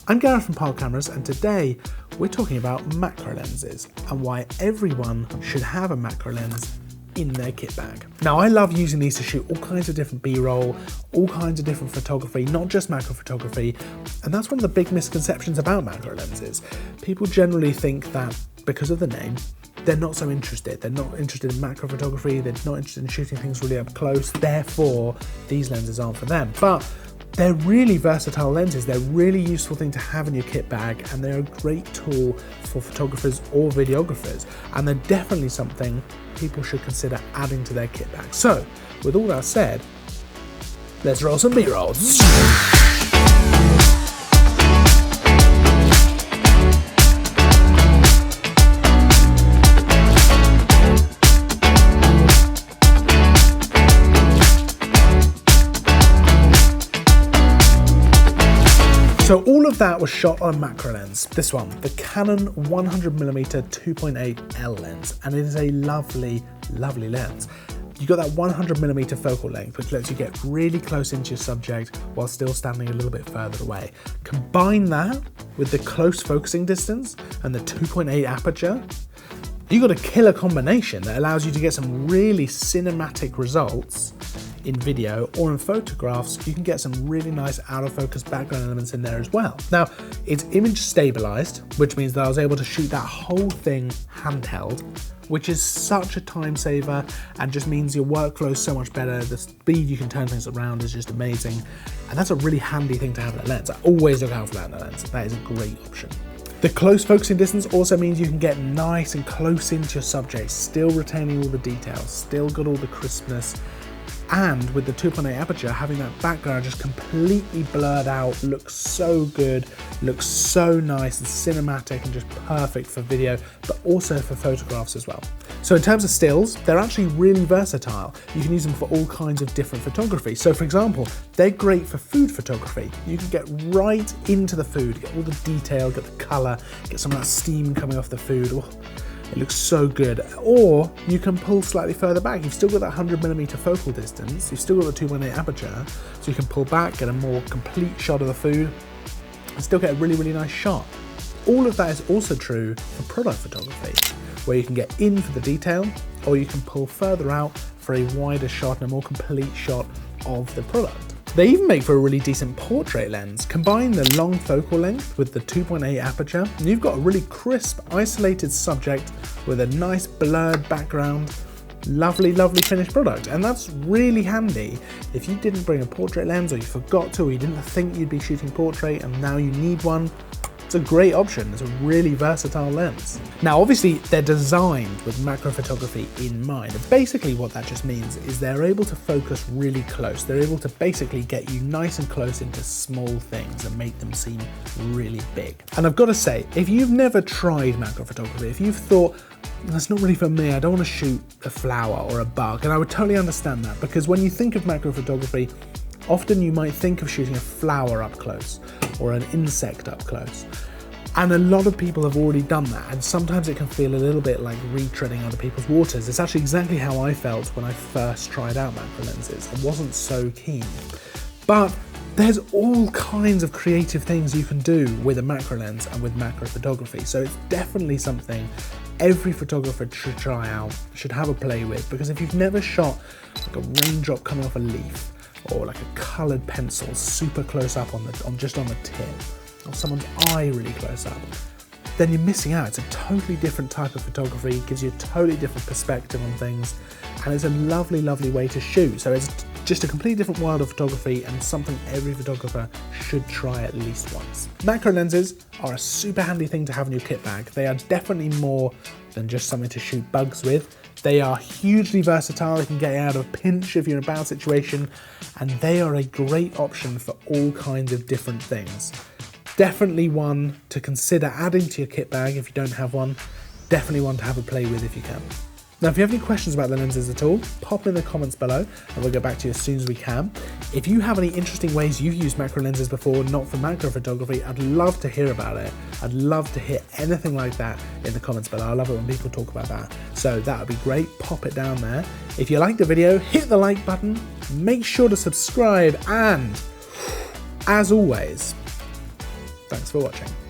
I'm Gareth from Pile Cameras, and today we're talking about macro lenses and why everyone should have a macro lens in their kit bag. Now, I love using these to shoot all kinds of different B-roll, all kinds of different photography, not just macro photography, and that's one of the big misconceptions about macro lenses. People generally think that because of the name, they're not so interested. They're not interested in macro photography, they're not interested in shooting things really up close, therefore these lenses aren't for them. But they're really versatile lenses. They're a really useful thing to have in your kit bag, and they're a great tool for photographers or videographers, and they're definitely something people should consider adding to their kit bag. So, with all that said, let's roll some B-rolls. So all of that was shot on a macro lens, this one, the Canon 100mm 2.8L lens, and it is a lovely, lovely lens. You've got that 100mm focal length, which lets you get really close into your subject while still standing a little bit further away. Combine that with the close focusing distance and the 2.8 aperture, you've got a killer combination that allows you to get some really cinematic results in video or in photographs. You can get some really nice out of focus background elements in there as well. Now, it's image stabilized, which means that I was able to shoot that whole thing handheld, which is such a time saver and just means your workflow is so much better. The speed you can turn things around is just amazing. And that's a really handy thing to have in a lens. I always look out for that in a lens. That is a great option. The close focusing distance also means you can get nice and close into your subject, still retaining all the details, still got all the crispness. And with the 2.8 aperture, having that background just completely blurred out looks so good, looks so nice and cinematic and just perfect for video, but also for photographs as well. So in terms of stills, they're actually really versatile. You can use them for all kinds of different photography. So for example, they're great for food photography. You can get right into the food, get all the detail, get the color, get some of that steam coming off the food. Oh, it looks so good. Or you can pull slightly further back. You've still got that 100mm focal distance. You've still got the 2.8 aperture. So you can pull back, get a more complete shot of the food, and still get a really, really nice shot. All of that is also true for product photography, where you can get in for the detail, or you can pull further out for a wider shot and a more complete shot of the product. They even make for a really decent portrait lens. Combine the long focal length with the 2.8 aperture, and you've got a really crisp, isolated subject with a nice blurred background. Lovely, lovely finished product. And that's really handy if you didn't bring a portrait lens, or you forgot to, or you didn't think you'd be shooting portrait and now you need one. It's a great option. It's a really versatile lens. Now, obviously, they're designed with macro photography in mind. And basically what that just means is they're able to focus really close. They're able to basically get you nice and close into small things and make them seem really big. And I've got to say, if you've never tried macro photography, if you've thought, that's not really for me, I don't want to shoot a flower or a bug, and I would totally understand that, because when you think of macro photography, often you might think of shooting a flower up close or an insect up close. And a lot of people have already done that, and sometimes it can feel a little bit like retreading other people's waters. It's actually exactly how I felt when I first tried out macro lenses. I wasn't so keen. But there's all kinds of creative things you can do with a macro lens and with macro photography. So it's definitely something every photographer should try out, should have a play with, because if you've never shot like a raindrop coming off a leaf, or like a coloured pencil super close up just on the tip, or someone's eye really close up, then you're missing out. It's a totally different type of photography, gives you a totally different perspective on things, and it's a lovely, lovely way to shoot. So it's just a completely different world of photography, and something every photographer should try at least once. Macro lenses are a super handy thing to have in your kit bag. They are definitely more than just something to shoot bugs with. They are hugely versatile. They can get you out of a pinch if you're in a bad situation, and they are a great option for all kinds of different things. Definitely one to consider adding to your kit bag if you don't have one. Definitely one to have a play with if you can. Now, if you have any questions about the lenses at all, pop them in the comments below and we'll get back to you as soon as we can. If you have any interesting ways you've used macro lenses before, not for macro photography, I'd love to hear about it. I'd love to hear anything like that in the comments below. I love it when people talk about that. So that would be great. Pop it down there. If you liked the video, hit the like button, make sure to subscribe, and as always, Thanks for watching.